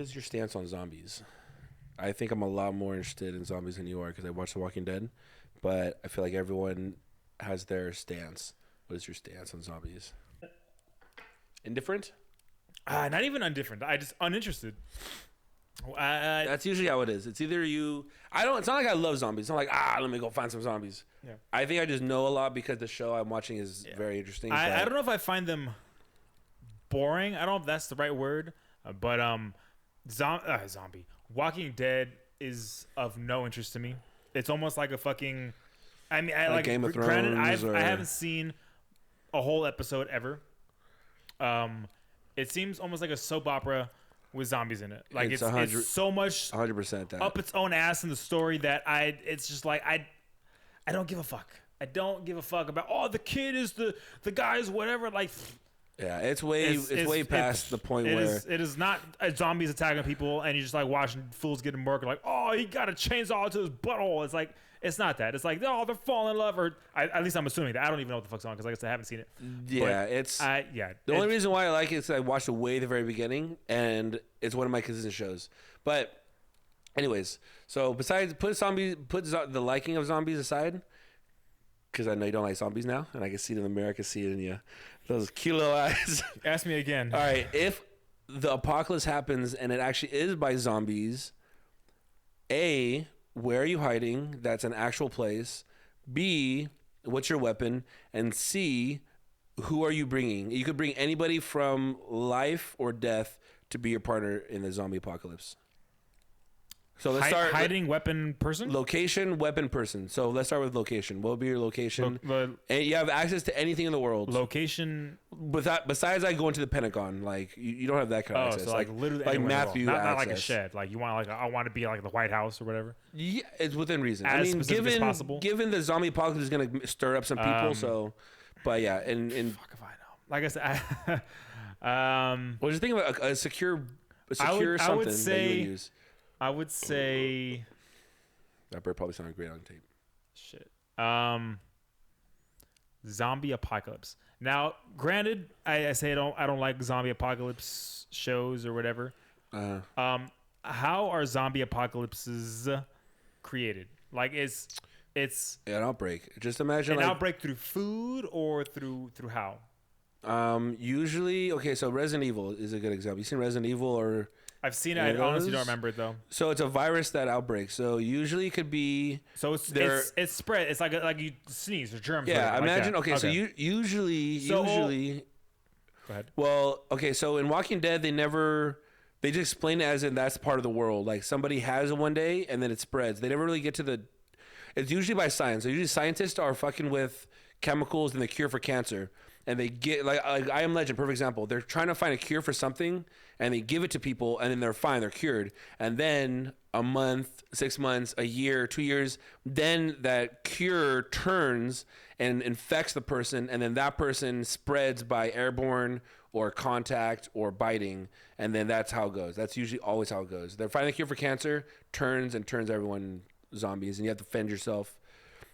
is your stance on zombies? I think I'm a lot more interested in zombies than you are because I watched The Walking Dead, but I feel like everyone has their stance. What is your stance on zombies? Indifferent? Not even indifferent. I just uninterested. That's usually how it is. It's either you. I don't. It's not like I love zombies. It's not like let me go find some zombies. Yeah. I think I just know a lot because the show I'm watching is very interesting. I don't know if I find them boring. I don't know if that's the right word, but zombie Walking Dead is of no interest to me. It's almost like a fucking. I mean, I like Game of Thrones. Granted, I haven't seen a whole episode ever. It seems almost like a soap opera with zombies in it. Like it's so much 100% that up its own ass in the story that it's just like I don't give a fuck. I don't give a fuck about the kid is the guy's whatever. Like yeah, it's way past the point where it is not zombies attacking people and you're just like watching fools getting murdered. Like he got a chainsaw to his butthole. It's like. It's not that. It's like, they're falling in love. Or at least I'm assuming that. I don't even know what the fuck's on because, like I said, I haven't seen it. Yeah, but The only reason why I like it is I watched it way at the very beginning, and it's one of my consistent shows. But, anyways, so besides put the liking of zombies aside, because I know you don't like zombies now, and I can see it in the mirror. I can see it in you, those cute little eyes. Ask me again. All right, if the apocalypse happens and it actually is by zombies, A, where are you hiding? That's an actual place. B, what's your weapon? And C, who are you bringing? You could bring anybody from life or death to be your partner in the zombie apocalypse. So let's start hiding weapon person. Location, weapon, person. So let's start with location. What would be your location? And you have access to anything in the world. Location. Besides, like going to the Pentagon, like you don't have that kind of access. So like literally like Matthew, not like a shed. Like you want I want to be like the White House or whatever. Yeah, it's within reason. As specific as possible. Given the zombie apocalypse is going to stir up some people, but yeah, and fuck if I know. Like I said, what do you think about a secure something I would say, that you would use? I would say that bird probably sounded great on tape. Shit. Zombie apocalypse. Now, granted, I say I don't like zombie apocalypse shows or whatever. How are zombie apocalypses created? Like it's an outbreak. Just imagine an outbreak through food or through how? Usually, okay. So Resident Evil is a good example. You seen Resident Evil or? I've seen it. I honestly don't remember it though. So it's a virus that outbreaks. So usually it could be. So it's spread. It's like you sneeze or germs. Yeah, imagine. Like okay, so usually. Go ahead. Well, okay, so in Walking Dead, they just explain it as in that's part of the world. Like somebody has it one day and then it spreads. They never really get to the. It's usually by science. So usually scientists are fucking with chemicals and the cure for cancer. And they get like I Am Legend, perfect example. They're trying to find a cure for something, and they give it to people, and then they're fine, they're cured. And then a month, 6 months, a year, 2 years, then that cure turns and infects the person, and then that person spreads by airborne or contact or biting, and then that's how it goes. That's usually always how it goes. They're finding a cure for cancer, turns everyone zombies, and you have to fend yourself.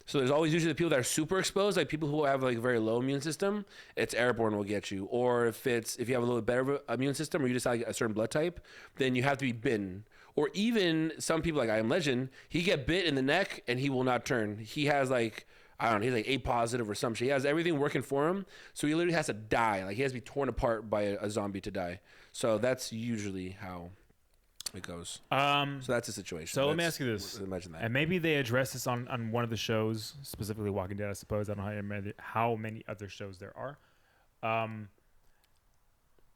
So there's always usually the people that are super exposed, like people who have like a very low immune system. It's airborne will get you, or if you have a little bit better immune system, or you just have like a certain blood type, then you have to be bitten. Or even some people like I Am Legend, he get bit in the neck and he will not turn. He has like I don't know, he's like A positive or some shit. He has everything working for him, so he literally has to die. Like he has to be torn apart by a zombie to die. So that's usually how it goes. So that's the situation. So let me ask you this. Imagine that. And maybe they address this on one of the shows, specifically Walking Dead, I suppose. I don't know how many other shows there are.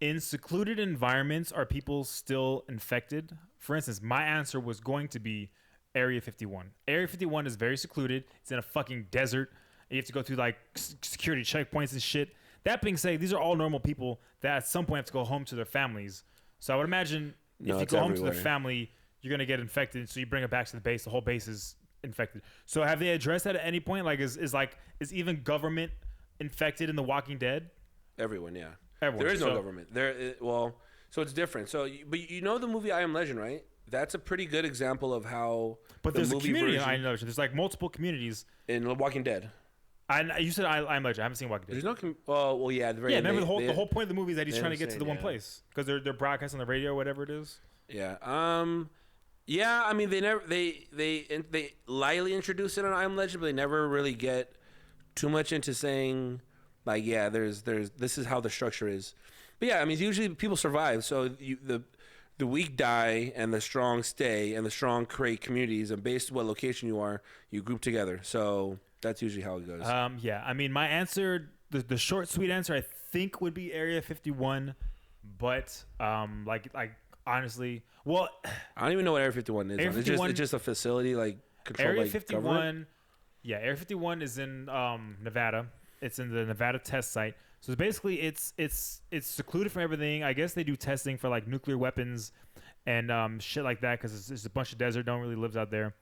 In secluded environments, are people still infected? For instance, my answer was going to be Area 51. Area 51 is very secluded. It's in a fucking desert. You have to go through like security checkpoints and shit. That being said, these are all normal people that at some point have to go home to their families. So I would imagine... if you go home to the family, you're going to get infected. So you bring it back to the base. The whole base is infected. So have they addressed that at any point? Like, is even government infected in The Walking Dead? Everyone, yeah. Everyone. There is no government. So it's different. So, but you know the movie I Am Legend, right? That's a pretty good example of how. But there's a community in I Am Legend. There's like multiple communities in The Walking Dead. You said I Am Legend. I haven't seen Walking Dead. There's no. Well, yeah. Remember the whole point of the movie is that he's trying to get to the one place because they're broadcasting on the radio or whatever it is. Yeah. Yeah. I mean, they lightly introduce it on I Am Legend, but they never really get too much into saying like, yeah, there's this is how the structure is. But yeah, I mean, usually people survive. So the weak die and the strong stay, and the strong create communities, and based on what location you are, you group together. So that's usually how it goes. Yeah. I mean, my answer, the short, sweet answer, I think would be Area 51, but like honestly, well, I don't even know what Area 51 is. Area 51, it's just a facility like controlled Area by 51. government? Yeah, Area 51 is in Nevada. It's in the Nevada test site. So basically, it's secluded from everything. I guess they do testing for like nuclear weapons and shit like that because it's a bunch of desert. No one really lives out there.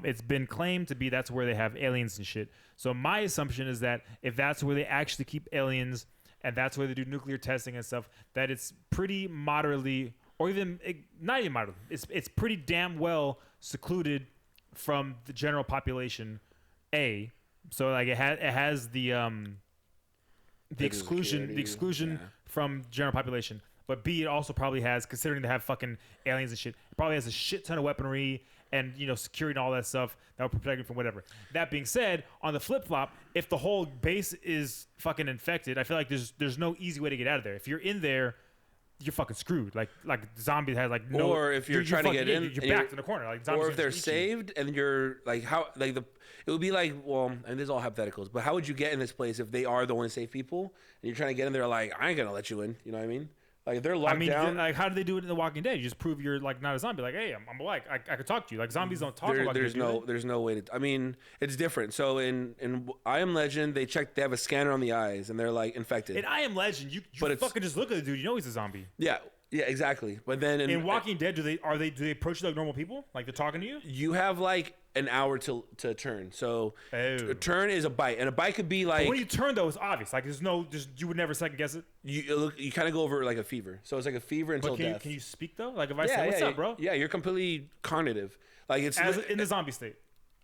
It's been claimed to be that's where they have aliens and shit. So my assumption is that if that's where they actually keep aliens and that's where they do nuclear testing and stuff, that it's pretty moderately, or even not even moderately, it's pretty damn well secluded from the general population. So like it has the exclusion Yeah. from general population. But B, it also probably has, considering they have fucking aliens and shit, it probably has a shit ton of weaponry and security and all that stuff that will protect you from whatever. That being said, on the flip flop, if the whole base is fucking infected, I feel like there's no easy way to get out of there. If you're in there, you're fucking screwed. Like zombies has like no. Or if you're trying to get in, you're backed in the corner. Like zombies. Or if they're saved and you're like it would be like, well, and this is all hypotheticals, but how would you get in this place if they are the only safe people and you're trying to get in there? Like, I ain't gonna let you in. You know what I mean? Like if they're locked down. Like how do they do it in The Walking Dead? You just prove you're like not a zombie. Like, hey, I'm like I could talk to you. Like zombies don't talk. There's no way to. I mean, it's different. So in I Am Legend, they have a scanner on the eyes and they're like infected. In I Am Legend, you fucking just look at the dude. You know he's a zombie. Yeah, exactly. But then in Walking Dead, do they approach you like normal people? Like they're talking to you? You have like an hour to turn. So a turn is a bite, and a bite could be like. But when you turn though, it's obvious. Like you would never second guess it. You kind of go over like a fever. So it's like a fever until death. Can you speak though? Like if I say, "What's up, bro?" Yeah, you're completely cognitive. Like it's in the zombie state.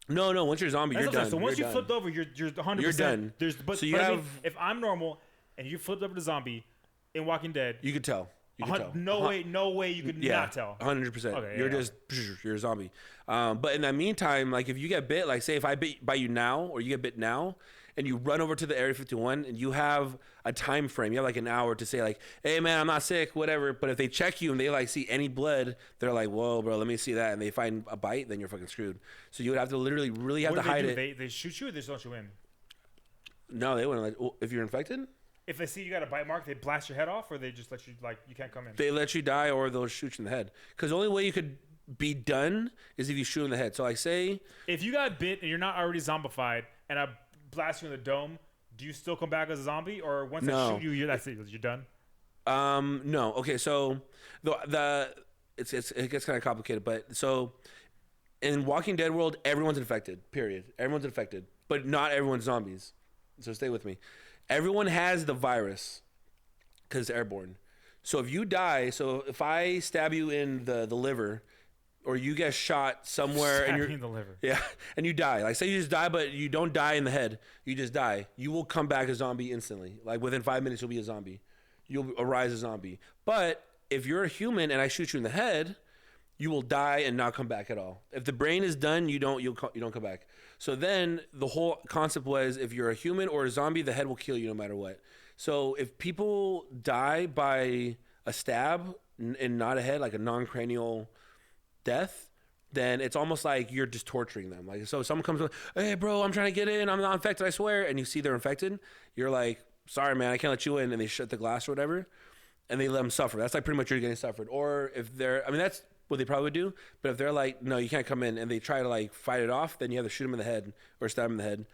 No. Once you're a zombie, you're done. So once you flipped over, you're 100%. You're done. So you have. If I'm normal and you flipped over to zombie in Walking Dead, you could tell. No way you could not tell. 100%. Okay, you're a zombie. But in that meantime, like if you get bit, like say if I bit by you now or you get bit now and you run over to the Area 51 and you have a time frame, you have like an hour to say like, hey man, I'm not sick, whatever. But if they check you and they like see any blood, they're like, whoa, bro, let me see that. And they find a bite, then you're fucking screwed. So you would have to literally really have to hide it. They shoot you or they just let you in? No, they wouldn't. Like, if you're infected? If they see you got a bite mark, they blast your head off, or they just let you you can't come in. They let you die, or they'll shoot you in the head. Because the only way you could be done is if you shoot in the head. So I say, if you got bit and you're not already zombified, and I blast you in the dome, do you still come back as a zombie, or once I shoot you, that's it, you're done? No. Okay, so it gets kind of complicated, but so in Walking Dead world, everyone's infected. Period. Everyone's infected, but not everyone's zombies. So stay with me. Everyone has the virus because it's airborne. So if you die, so if I stab you in the liver, or you get shot somewhere and you're in the liver, and you die. Like say you just die, but you don't die in the head. You just die. You will come back a zombie instantly. Like within 5 minutes, you'll be a zombie. You'll arise a zombie. But if you're a human and I shoot you in the head, you will die and not come back at all. If the brain is done, you don't come back. So then the whole concept was if you're a human or a zombie, the head will kill you no matter what. So if people die by a stab and not a head, like a non-cranial death, then it's almost like you're just torturing them. Like so someone comes, hey bro, I'm trying to get in, I'm not infected, I swear, and you see they're infected, you're like, sorry man, I can't let you in, and they shut the glass or whatever, and they let them suffer. That's like pretty much you're getting suffered. Or if they're, I mean that's what they probably do. But if they're like, no, you can't come in, and they try to like fight it off, then you have to shoot them in the head or stab them in the head,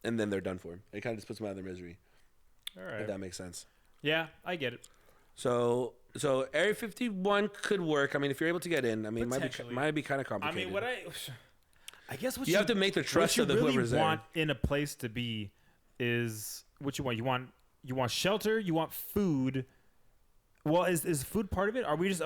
and then they're done for. It kind of just puts them out of their misery. All right. If that makes sense. Yeah, I get it. So Area 51 could work. I mean, if you're able to get in, I mean, it might be kind of complicated. I mean, I guess what you have to make the trust of the really whoever's want there. in a place to be is what you want. You want shelter. You want food. Well, is food part of it? Are we just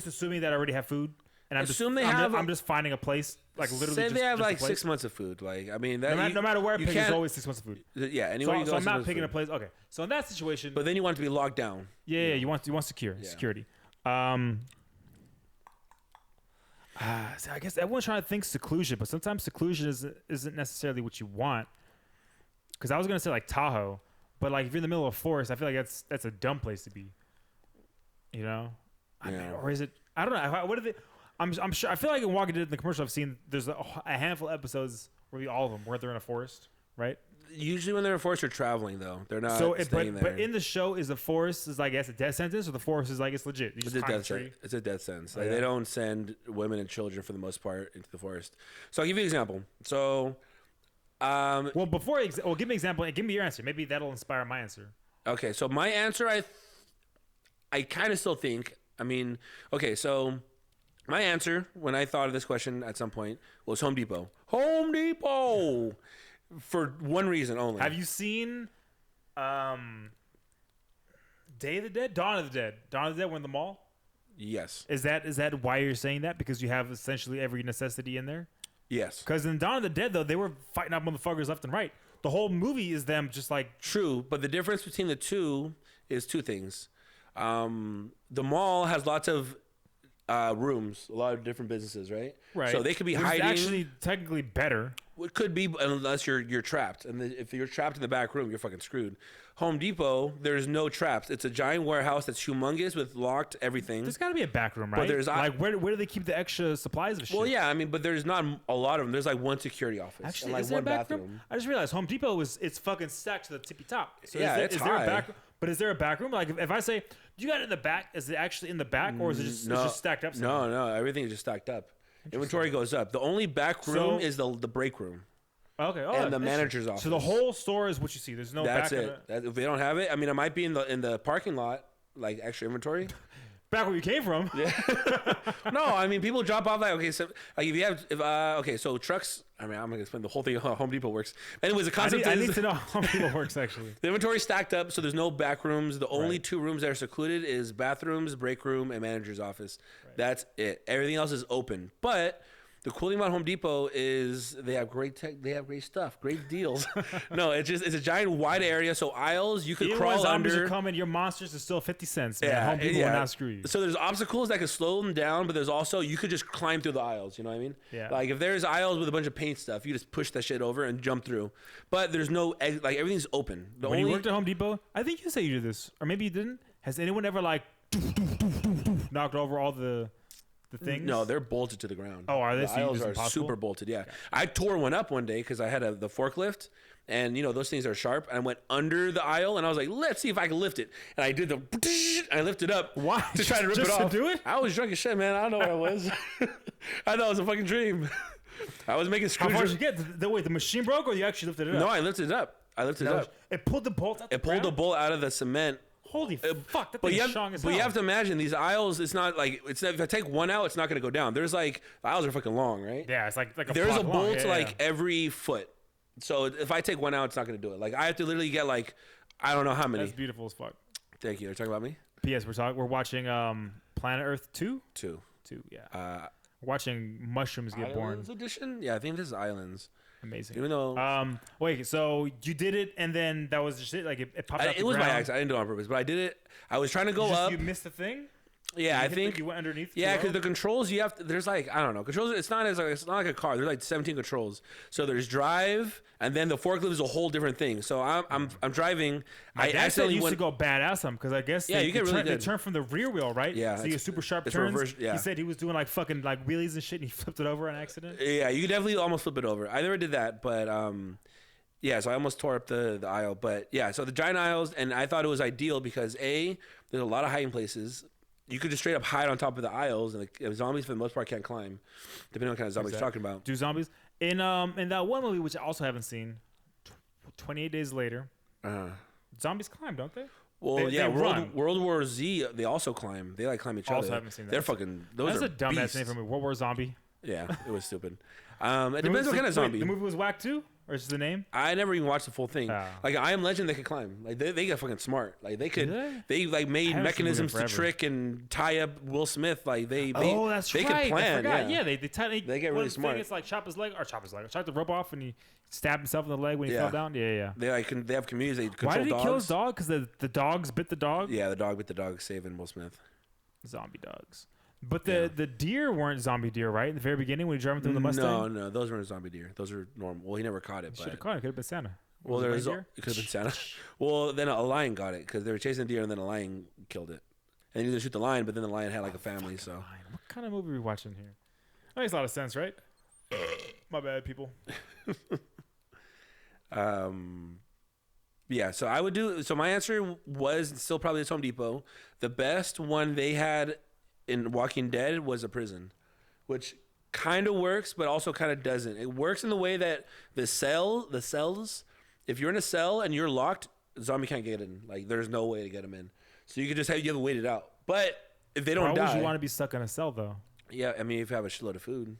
assuming that I already have food? And I'm just finding a place like literally. Say they have like 6 months of food. Like I mean, that no matter where I pick, there's always 6 months of food. Yeah, anywhere you go. So I'm not picking a place. Okay, so in that situation, but then you want it to be locked down. Yeah, you want security. So I guess everyone's trying to think seclusion, but sometimes seclusion isn't necessarily what you want. Because I was gonna say like Tahoe, but like if you're in the middle of a forest, I feel like that's a dumb place to be. You know, I mean, or is it? I don't know. What are they? I'm sure. I feel like in Walking Dead, in the commercial I've seen, there's a handful of episodes, maybe all of them, where they're in a forest, right? Usually when they're in a forest, they're traveling though. They're not staying there. But in the show, is the forest is like I guess a death sentence, or the forest is like it's legit? It's a death sentence. It's a death sentence. Like they don't send women and children for the most part into the forest. So I'll give you an example. So, well, give me an example and give me your answer. Maybe that'll inspire my answer. Okay, so my answer, I kind of still think. I mean, okay, so my answer when I thought of this question at some point was Home Depot. Home Depot. For one reason only. Have you seen Day of the Dead? Dawn of the Dead. Dawn of the Dead when the mall? Yes. Is that why you're saying that? Because you have essentially every necessity in there? Yes. Because in Dawn of the Dead, though, they were fighting up motherfuckers left and right. The whole movie is them just like... True, but the difference between the two is two things. The mall has lots of rooms, a lot of different businesses, right? Right. So they could be hiding. It's actually technically better. It could be unless you're trapped, and if you're trapped in the back room, you're fucking screwed. Home Depot, there's no traps. It's a giant warehouse that's humongous with locked everything. There's got to be a back room, right? But there's like where do they keep the extra supplies of shit? Well, yeah, I mean, but there's not a lot of them. There's like one security office Actually, and like is there one a back bathroom. room? I just realized Home Depot it's fucking stacked to the tippy top. So Yeah, is there high. a back? But is there a back room? Like if I say you got it in the back, is it actually in the back or is it just, it's just stacked up? Somewhere? No, everything is just stacked up. Inventory goes up. The only back room is the break room. Okay. And the manager's office. So the whole store is what you see. There's no That's back. it. If they don't have it, I mean, it might be in the parking lot, like extra inventory. Back where you came from. Yeah. No, I mean, people drop off like if you have okay, so trucks. I mean, I'm gonna explain the whole thing how Home Depot works. Anyways, the concept I need to know how Home Depot works actually. The inventory stacked up, so there's no back rooms. The only two rooms that are secluded is bathrooms, break room, and manager's office. Right. That's it. Everything else is open, but. The cool thing about Home Depot is they have great tech. They have great stuff, great deals. No, it's a giant wide area, so aisles you could crawl zombies under. Are coming, your monsters are still 50 cents. Man. Home Depot will not screw you. So there's obstacles that could slow them down, but there's also you could just climb through the aisles. You know what I mean? Yeah. Like if there's aisles with a bunch of paint stuff, you just push that shit over and jump through. But there's no like everything's open. When you worked at Home Depot, I think you said you did this, or maybe you didn't. Has anyone ever like knocked over all the things? No, they're bolted to the ground. Oh, are they? The aisles are super bolted. Yeah. I tore one up one day because I had the forklift, and those things are sharp. And I went under the aisle, and I was like, "Let's see if I can lift it." And I did I lifted up. Why? To try to rip it off. To do it? I was drunk as shit, man. I don't know what I was. I thought it was a fucking dream. I was making screws. How far did you get? The machine broke, or you actually lifted it up? No, I lifted it up. It pulled the bolt out. It pulled the bolt out of the cement. Holy fuck! That thing's strong as hell. But you have to imagine these aisles. It's not like if I take one out, it's not going to go down. There's like the aisles are fucking long, right? Yeah, it's like there's a bolt long. every foot. So if I take one out, it's not going to do it. Like I have to literally get like I don't know how many. That's beautiful as fuck. Thank you. You're talking about me. P.S. We're watching Planet Earth 2. 2. Yeah. We're watching mushrooms get born. Islands edition. Yeah, I think this is Islands. Amazing. Even though wait, so you did it and then that was just it? Like it popped out. It was by accident. I didn't do it on purpose, but I did it. I was trying to go up. You missed the thing? Yeah, I think you went underneath. Yeah, because the controls you have to, there's like I don't know controls. It's not like a car. There's like 17 controls. So there's drive, and then the forklift is a whole different thing. So I'm driving. My dad said you used to go badass on because I guess you get really good. They turn from the rear wheel, right? Yeah, so you get super sharp turns. Reverse, yeah. He said he was doing like fucking like wheelies and shit, and he flipped it over on accident. Yeah, you definitely almost flip it over. I never did that, but yeah, so I almost tore up the aisle. But yeah, so the giant aisles, and I thought it was ideal because there's a lot of hiding places. You could just straight up hide on top of the aisles, and the zombies for the most part can't climb, depending on what kind of zombies you're talking about. Do zombies in that one movie, which I also haven't seen, 28 Days Later, zombies climb, don't they? Well, they World War Z, they also climb. They like climb each other. Also haven't seen that. They're fucking. Those That's are a dumbass beasts. name for me. World War Zombie. Yeah, it was stupid. It depends what kind of zombie. The movie was whack too, or is it the name? I never even watched the full thing. Like I Am Legend, they could climb. Like they got fucking smart. Like they could. They like made mechanisms to trick and tie up Will Smith. Like they. Oh, that's they right. Could plan. Yeah, they get really smart. It's like chop his leg. Chop the rope off, and he stabbed himself in the leg when he fell down. Yeah. They have communities. They control Why did he dogs. kill his dog? Because the dogs bit the dog. Yeah, the dog bit the dog, saving Will Smith. zombie dogs. But the deer weren't zombie deer, right? In the very beginning when he drove through the Mustang? No, those weren't zombie deer. Those are normal. Well, he never caught it. Should have caught it. Could have been Santa. Well, it could have been Santa. Well, then a lion got it because they were chasing the deer and then a lion killed it. And he didn't shoot the lion, but then the lion had like a family. So lion. What kind of movie are we watching here? That makes a lot of sense, right? My bad, people. Yeah, so I would do. So my answer was still probably this Home Depot. The best one they had in Walking Dead was a prison, which kind of works, but also kind of doesn't. It works in the way that the cells, if you're in a cell and you're locked, zombie can't get in. Like there's no way to get them in. So you could just have to wait it out. But if they don't die, why would you want to be stuck in a cell though? Yeah, I mean if you have a shitload of food.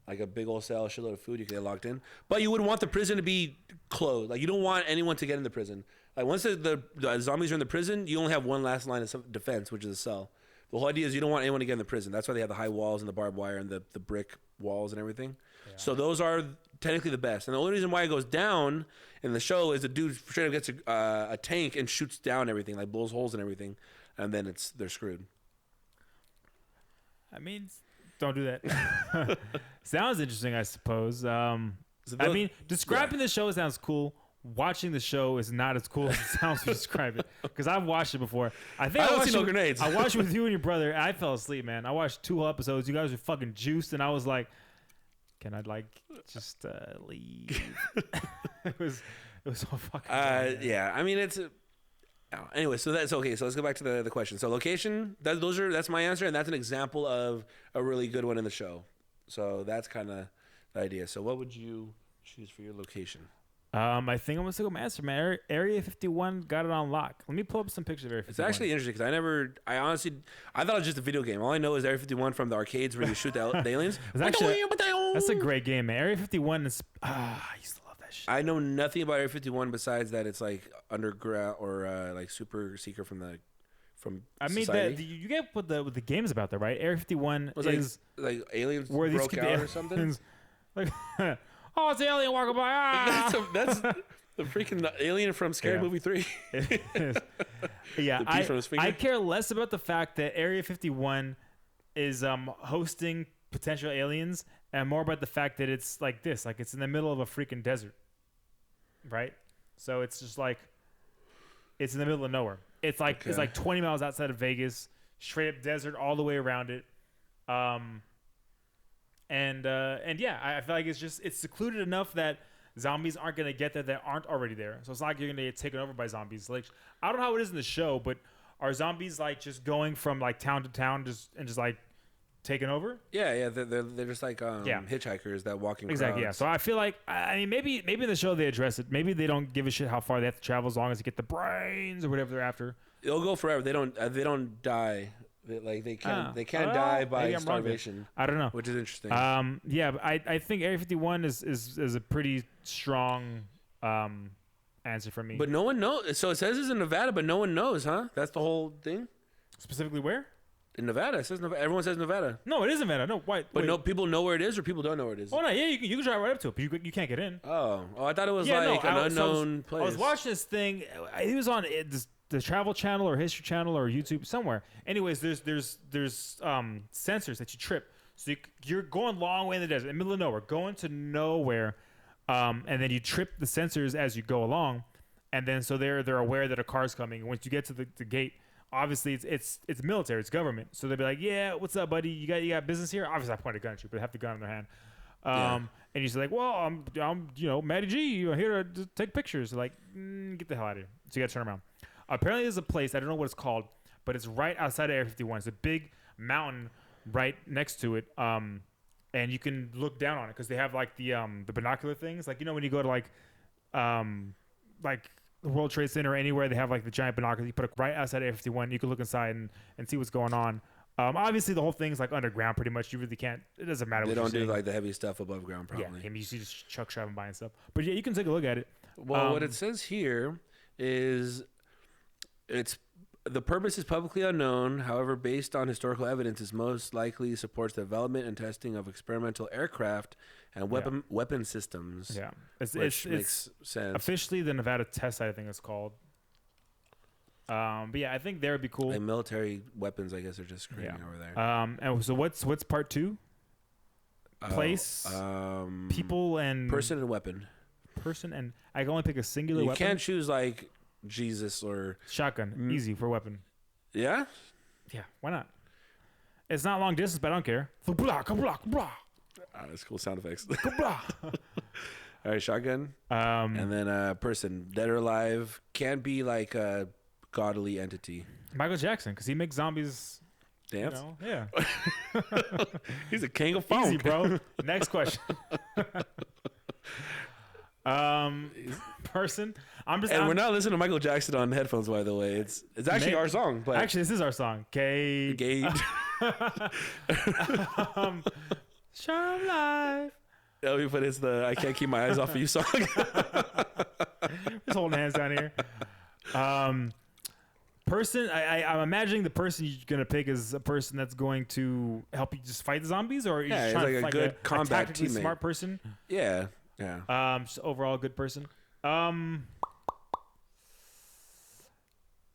Like a big old cell, a shitload of food, you can get locked in. But you would want the prison to be closed. Like you don't want anyone to get in the prison. Like once the zombies are in the prison, you only have one last line of defense, which is a cell. The whole idea is you don't want anyone to get in the prison. That's why they have the high walls and the barbed wire and the brick walls and everything. Yeah. So those are technically the best. And the only reason why it goes down in the show is the dude straight up gets a tank and shoots down everything, like blows holes and everything, and then they're screwed. I mean, don't do that. Sounds interesting, I suppose. I mean, describing the show sounds cool. Watching the show is not as cool as it sounds to describe it. Because I've watched it before. I don't see no grenades. I watched it with you and your brother, and I fell asleep, man. I watched 2 episodes. You guys were fucking juiced, and I was like, "Can I just leave?" it was so fucking. Yeah, I mean it's. Anyway, so that's okay. So let's go back to the question. So location, that's my answer, and that's an example of a really good one in the show. So that's kind of the idea. So what would you choose for your location? I think I'm gonna stick with my answer, man. Area 51 got it on lock. Let me pull up some pictures of Area 51. It's actually interesting because I honestly thought it was just a video game. All I know is Area 51 from the arcades where you shoot the aliens. That's a great game, man. Area 51 is. I used to love that shit. I know nothing about Area 51 besides that it's like underground or like super secret from society. You get what the game's about, though, right? Area 51 is like aliens broke out or something. Like. Oh, it's the alien walking by. Ah! That's the freaking alien from Scary Movie 3. Yeah, I care less about the fact that Area 51 is hosting potential aliens and more about the fact that it's like this. Like it's in the middle of a freaking desert. Right? So it's just like it's in the middle of nowhere. It's like It's like 20 miles outside of Vegas, straight up desert all the way around it. And yeah, I feel like it's secluded enough that zombies aren't gonna get there that aren't already there. So it's not like you're gonna get taken over by zombies. Like I don't know how it is in the show, but are zombies like just going from like town to town just like taking over? Yeah, they're just like hitchhikers that walk in exactly. crowds. Yeah, so I feel like maybe in the show they address it. Maybe they don't give a shit how far they have to travel as long as they get the brains or whatever they're after. It'll go forever. They don't die. They can't die by starvation. I don't know, which is interesting. Yeah, but I think Area 51 is a pretty strong answer for me. But no one knows. So it says it's in Nevada, but no one knows, huh? That's the whole thing. Specifically where? In Nevada. It says Nevada. Everyone says Nevada. No, it is Nevada. No, why? But no, people know where it is, or people don't know where it is. Oh no, yeah, you can drive right up to it, but you can't get in. Oh, I thought it was an unknown place. I was watching this thing. It was on the Travel Channel or History Channel or YouTube somewhere. Anyways, there's sensors that you trip. So you're going a long way in the desert, in the middle of nowhere, going to nowhere, and then you trip the sensors as you go along, and then so they're aware that a car's coming. And once you get to the gate, obviously it's military, it's government. So they'll be like, "Yeah, what's up, buddy? You got business here?" Obviously, I point a gun at you, but they have the gun in their hand. And he's like, "Well, I'm Matty G, here to take pictures." Like, get the hell out of here. So you got to turn around. Apparently, there's a place, I don't know what it's called, but it's right outside of Area 51. It's a big mountain right next to it, and you can look down on it because they have like the binocular things. Like, when you go to like the World Trade Center or anywhere, they have like the giant binoculars. You put it right outside Area 51. You can look inside and see what's going on. Obviously, the whole thing's like underground pretty much. You really can't. It doesn't matter. They don't do like the heavy stuff above ground, probably. Yeah, you see just trucks driving by and stuff. But yeah, you can take a look at it. Well, what it says here is the purpose is publicly unknown. However, based on historical evidence, it most likely supports the development and testing of experimental aircraft and weapon systems. Yeah, which makes sense. Officially, the Nevada Test Site, I think it's called. But yeah, I think there would be cool. Like military weapons, I guess, are just crazy over there. And so what's part 2? Place, people, and person and weapon. Person, and I can only pick a singular You weapon. can't choose like Jesus or shotgun. Easy for weapon. Yeah. Yeah, why not? It's not long distance, but I don't care. That's cool sound effects. All right, shotgun. And then person, dead or alive, can't be like a godly entity. Michael Jackson, because he makes zombies dance. Yeah. He's a king of funk. Easy, bro. Next question. Person. We're not listening to Michael Jackson on headphones, by the way. It's actually our song. But actually, this is our song. Gage. Charm Life. Oh, but it's the I Can't Keep My Eyes Off of You song. Just holding hands down here. Person, I'm imagining the person you're gonna pick is a person that's going to help you just fight the zombies, or you're just trying to fight good combat tactically teammate. smart person. Yeah. Just overall good person.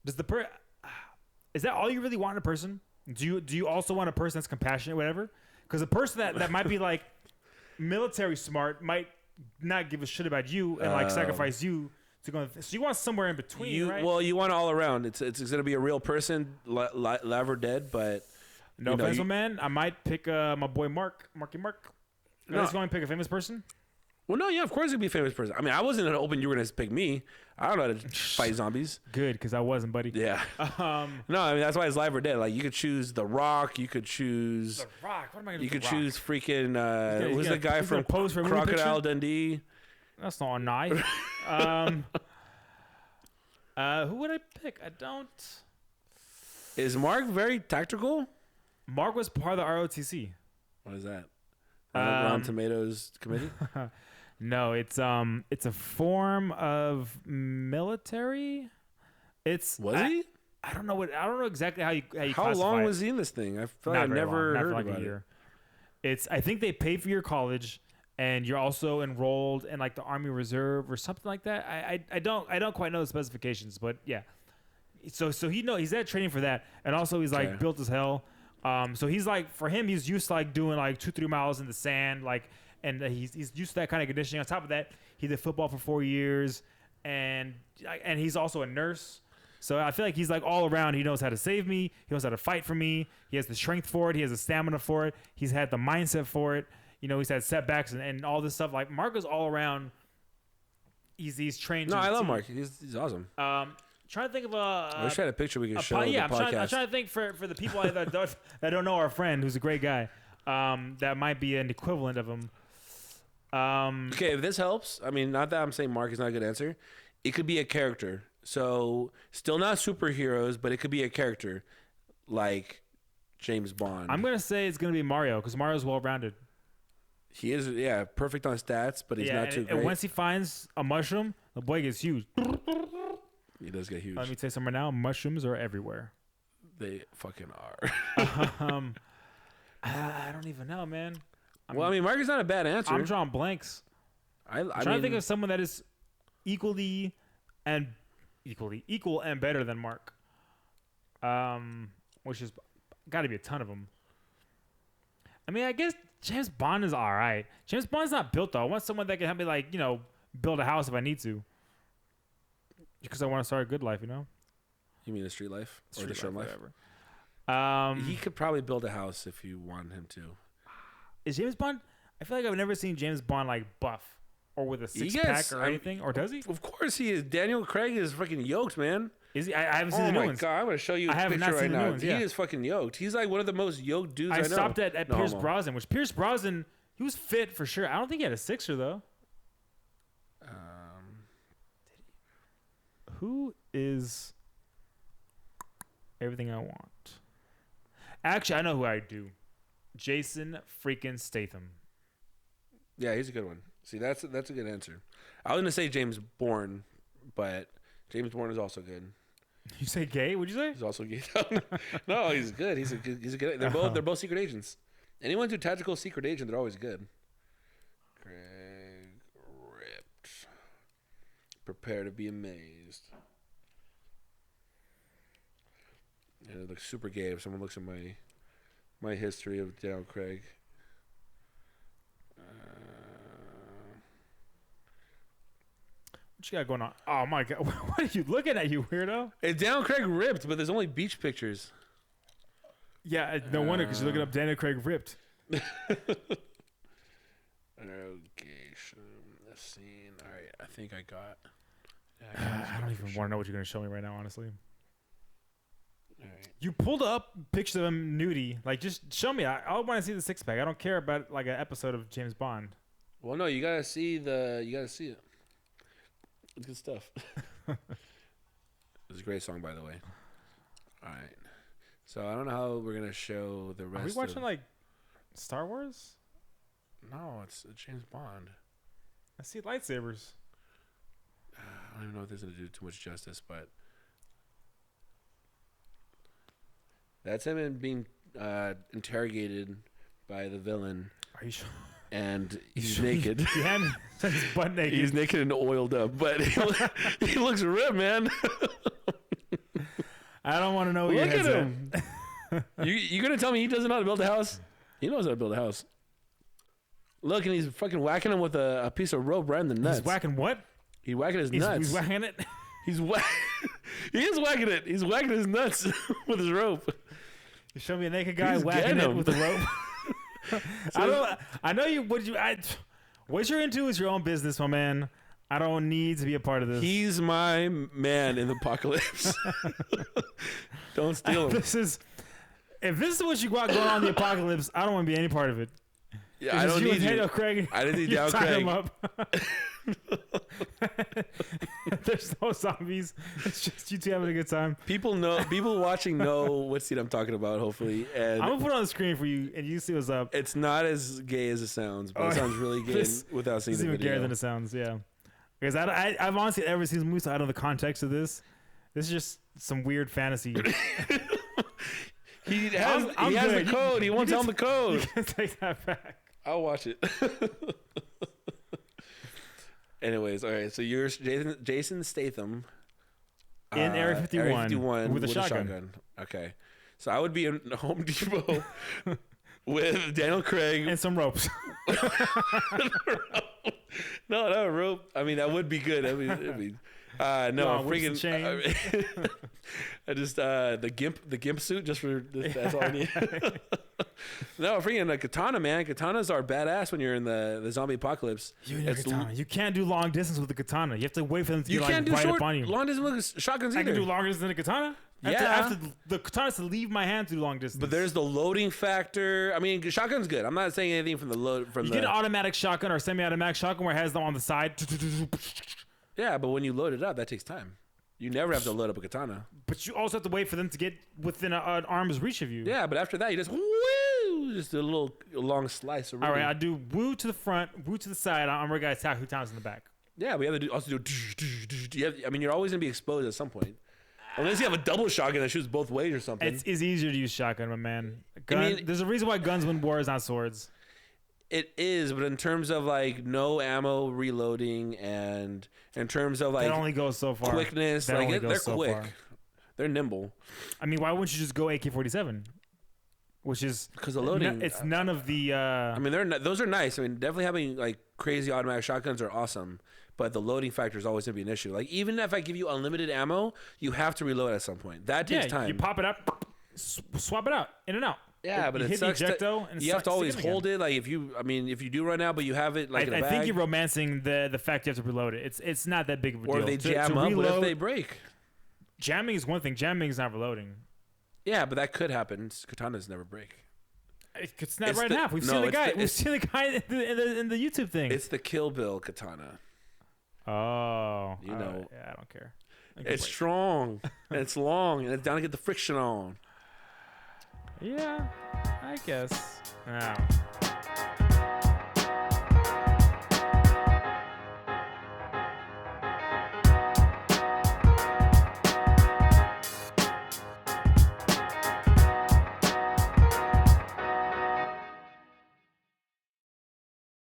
Is that all you really want in a person? Do you also want a person that's compassionate, whatever? Because a person that might be like military smart might not give a shit about you and like sacrifice you to go. So you want somewhere in between, right? Well, you want all around. It's gonna be a real person, live or dead. But no offense, man. I might pick my boy Marky Mark. No. I was going to pick a famous person. Well, no, yeah, of course it'd be a famous person. I mean, I wasn't hoping you were gonna pick me. I don't know how to fight zombies. Good, because I wasn't, buddy. Yeah. No, I mean that's why it's live or dead. Like you could choose The Rock. You could choose The Rock. What am I gonna do? You could The choose Rock? freaking. Who's the guy from Crocodile Dundee? That's not a knife. Who would I pick? I don't. Is Mark very tactical? Mark was part of the ROTC. What is that? Rotten Tomatoes committee? No, it's a form of military. Was he? I don't know exactly how you How long it. was he in this thing? I feel like I never heard about it. I think they pay for your college, and you're also enrolled in like the Army Reserve or something like that. I don't quite know the specifications, but yeah. So he's at training for that, and also he's like built as hell. So he's like, for him, he's used to like doing like 2-3 miles in the sand, like, and he's used to that kind of conditioning. On top of that, he did football for 4 years, and he's also a nurse. So I feel like he's like all around. He knows how to save me. He knows how to fight for me. He has the strength for it. He has the stamina for it. He's had the mindset for it. You know, he's had setbacks and all this stuff. Like Mark is all around. He's trained. No, I love Mark. He's awesome. Trying to think of I wish I had a picture we could show. Yeah, the I'm trying to think for the people that don't know our friend, who's a great guy. That might be an equivalent of him. Okay, if this helps, I mean, not that I'm saying Mark is not a good answer. It could be a character. So, still not superheroes, but it could be a character like James Bond. I'm going to say it's going to be Mario, because Mario's well-rounded. He is, perfect on stats, but he's not too great. And once he finds a mushroom, the boy gets huge. He does get huge. Let me tell you something right now. Mushrooms are everywhere. They fucking are. I don't even know, man. I mean, Mark is not a bad answer. I'm drawing blanks. I'm trying to think of someone that is equal and better than Mark. Which is got to be a ton of them. I mean, I guess James Bond is all right. James Bond's not built though. I want someone that can help me, like, you know, build a house if I need to. Because I want to start a good life, you know. You mean a street life or the short life? Whatever. He could probably build a house if you want him to. Is James Bond? I feel like I've never seen James Bond like buff or with a six-pack or anything. Or does he? Of course he is. Daniel Craig is fucking yoked, man. Is he? I haven't seen the new ones. Oh my god! I'm gonna show you a picture right now. He is fucking yoked. He's like one of the most yoked dudes I know. I stopped at Pierce Brosnan, which Pierce Brosnan, he was fit for sure. I don't think he had a sixer though. Who is everything I want? Actually, I know who I do. Jason freaking Statham. Yeah, he's a good one. See, that's a good answer. I was gonna say James Bourne, but James Bourne is also good. You say gay? What'd you say? He's also gay. No, he's good. He's a good. They're both secret agents. Anyone who's a tactical secret agent, they're always good. Craig ripped. Prepare to be amazed. And it looks super gay if someone looks at my history of Daniel Craig. What you got going on? Oh my god, what are you looking at, you weirdo? Hey, Daniel Craig ripped, but there's only beach pictures. Yeah, no wonder because you're looking up Daniel Craig ripped. Okay, the scene. All right, I think I got. I don't even want to know what you're gonna show me right now, honestly. All right. You pulled up pictures of him nudie. Like, just show me. I want to see the six pack. I don't care about like an episode of James Bond. Well, no, you gotta see it. It's good stuff. It's a great song, by the way. All right. So I don't know how we're gonna show the rest. Are we watching like Star Wars? No, it's James Bond. I see lightsabers. I don't even know if this is gonna do too much justice, but that's him being interrogated by the villain. Are you sure? And he's naked. Yeah, he's butt naked. He's naked and oiled up, but he looks ripped, man. I don't want to know what Look your at head's him. You gonna tell me he doesn't know how to build a house? He knows how to build a house. Look, and he's fucking whacking him with a piece of rope right in the nuts. He's whacking what? He's whacking his nuts. He's whacking it? He is whacking it. He's whacking his nuts with his rope. You show me a naked guy He's whacking getting it him. with a rope. I know you. What you're into is your own business, my man. I don't need to be a part of this. He's my man in the apocalypse. Don't steal him. If this is what you got going on in the apocalypse, I don't want to be any part of it. Yeah, I don't need you. Daniel Craig. I didn't need You Daniel tie Craig. him up. There's no zombies. It's just you two having a good time. People watching know what scene I'm talking about, hopefully. And I'm gonna put it on the screen for you, and you see what's up. it's not as gay as it sounds, but it sounds really gay without seeing It's the even video. gayer than it sounds. Yeah, because I've honestly never seen the movie, so I don't know the context of this. This is just some weird fantasy. He has the code. He won't tell him the code. You can take that back. I'll watch it. Anyways, all right. So you're Jason Statham In Area 51 with a shotgun. Okay. So I would be in Home Depot with Daniel Craig. And some ropes. No, not a rope. I mean, that would be good. No, whips and chain. I just the gimp suit just for that's all I need. No, freaking a katana, man. Katanas are badass when you're in the zombie apocalypse. You need a katana. You can't do long distance with a katana. You have to wait for them to You get can't like do right up on you. long distance with shotguns I either. can do longer distance than a katana. I have to, the katana has to leave my hand to do long distance. But there's the loading factor. I mean, shotgun's good. I'm not saying anything from the load. You get an automatic shotgun or semi-automatic shotgun where it has them on the side. Yeah, but when you load it up, that takes time. You never have to load up a katana. But you also have to wait for them to get within an arm's reach of you. Yeah, but after that, you just just a little long slice. All right, I do woo to the front, woo to the side. I'm a guy attack who times in the back. Yeah, we have to also do. I mean, you're always gonna be exposed at some point, unless you have a double shotgun that shoots both ways or something. It's easier to use shotgun, my man. There's a reason why guns win wars, not swords. It is, but in terms of like no ammo reloading and in terms of like that only goes so far. Quickness, That like only they're goes so quick, far. they're nimble. I mean, why wouldn't you just go AK-47? Which is Because the loading, it's none of the. I mean, those are nice. I mean, definitely having like crazy automatic shotguns are awesome, but the loading factor is always gonna be an issue. Like even if I give you unlimited ammo, you have to reload at some point. That takes time. You pop it up, swap it out, in and out. Yeah, but you it hit sucks the ejecto and you have to always stick it hold again. it. Like if you do run out, but you have it like in a I bag. think you're romancing the fact you have to reload it. It's not that big of a deal. Or they jam to up. reload, What if they break? Jamming is one thing. Jamming is not reloading. Yeah, but that could happen. Katanas never break. It could snap It's right in the- half. We've no, seen the it's guy. the- We've seen the guy in the YouTube thing. It's the Kill Bill katana. Oh, You know. yeah, I don't care. It's strong and it's long and it's down to get the friction on. Yeah, I guess.